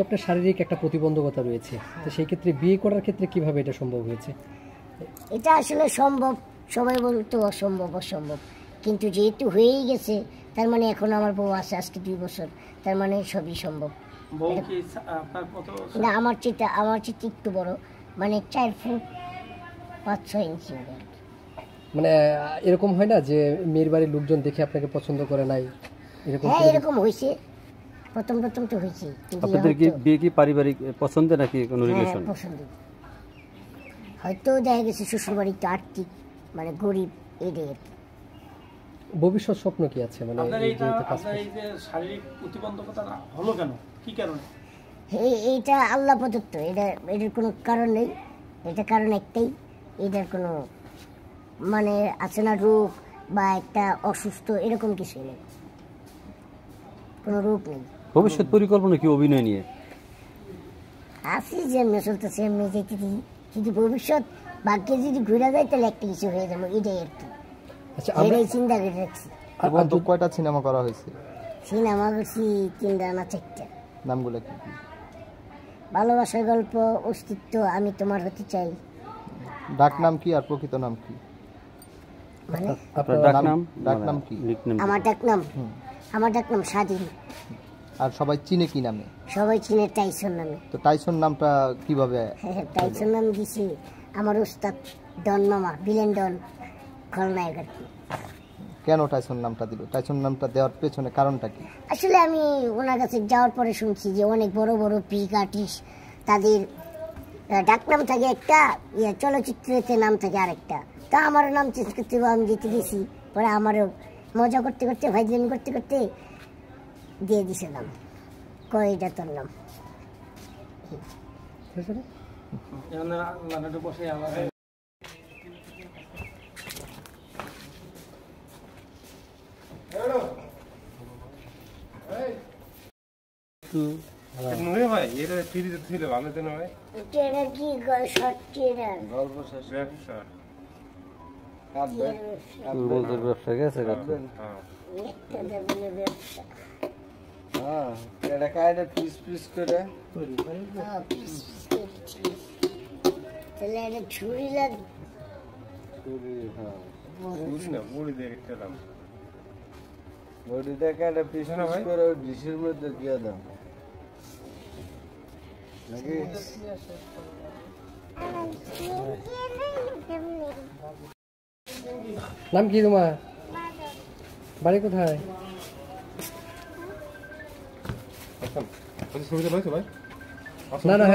আপনার শারীরিক একটা প্রতিবন্ধকতা রয়েছে, তো সেই ক্ষেত্রে বিয়ে করার ক্ষেত্রে কিভাবে এটা সম্ভব হয়েছে? এটা আসলে সম্ভব, সবাই বলতো অসম্ভব অসম্ভব, কিন্তু যেহেতু হয়েই গেছে তার মানে এখন আমার বউ আছে আজকে 2 বছর, তার মানে সবই সম্ভব। না, আমার চেয়ে একটু বড়, মানে 4 ফুট 5-6 ইঞ্চি হবে আর কি। মানে এরকম হয় না যে মেয়ের বাড়ির লোকজন দেখে আপনাকে পছন্দ করে নাই, এরকম? হ্যাঁ, এরকম হয়েছে, প্রথম তো হয়েছে। আপনাদের কি বিয়ে কি পারিবারিক পছন্দ নাকি কোনো রিলেশন? পছন্দ। হয়তো দেখা গেছে শ্বশুরবাড়ি তো আর্থিক মানে গরিব, এদের ভবিষ্যৎ স্বপ্ন কি আছে? মানে আপনার এই যে শারীরিক প্রতিবন্ধকতা হলো কেন, কি কারণে? এইটা আল্লাহ প্রদত্ত, এটার কোনো কারণ নেই। এটা কারণ একটাই, এটার কোনো মানে আছে না রোগ বা একটা অসুস্থ, এরকম কিছু নেই, কোনো রোগ নেই। ভবিষ্যৎ পরিকল্পনা কি অভিনয় নিয়ে? আসি যেমনি চলতেছে এমনি যেতেছি, যদি ভবিষ্যৎ ভাগ্যে যদি ঘুরে যায় তাহলে একটা কিছু হয়ে যাবো, এটাই আর কি। আচ্ছা, এটাই চিন্তা করে রাখছি। আর কয়টা সিনেমা করা হয়েছে? সিনেমা করছি 3টা না 4টা। নামগুলো কি? ভালোবাসার গল্প, অস্তিত্ব, আমি তোমার হতে চাই। ডাক নাম কি আর প্রকৃত নাম কি? মানে আপনার ডাক নাম কি? আমার ডাক নাম স্বাধীন। আর সবাই চিনে কি নামে? সবাই চিনে টাইসন নামে। তো টাইসন নামটা কিভাবে? টাইসন নাম দিছি আমার উস্তাদ ডন মামা, ভিলেন ডন, খলনায়ক আর কি। কেন টাইসন নামটা দিল? টাইসন নামটা দেওয়ার পেছনে কারণটা কি? আসলে আমি ওনার কাছে যাওয়ার পরে শুনছি যে অনেক বড় বড় পিক আর্টিস্ট তাদের ডাক নাম থাকে একটা, চলচ্চিত্রেতে নাম থাকে আরেকটা। তা আমারও নাম চেঞ্জ করতে হবে, আমি যেতে গেছি, পরে আমারও মজা করতে করতে ভাইজানি করতে করতে দিয়ে দিছে নাম, কয় এটা তোর নাম। ভাই এটা ফ্রিতে ছিল ভালো তো না ভাই, ট্রেনার কি শর্ট ট্রেনার গল্প শেষ ব্যবসা বলতে ব্যবসা গেছে কাটবেন। একটা দেবেন ব্যবসা। হ্যাঁ, এটা কাইটা পিস করে তাহলে একটা ছুরি লাগবে। বুঝি না মুড়ি দিয়ে একটা দাম বডি দেখে একটা পিস করে ডিশের মধ্যে দিয়ে দাও নাকি? নাম কি তোমার? বাড়ি কোথায়? ছবিটা রয়েছে ভাই? না না,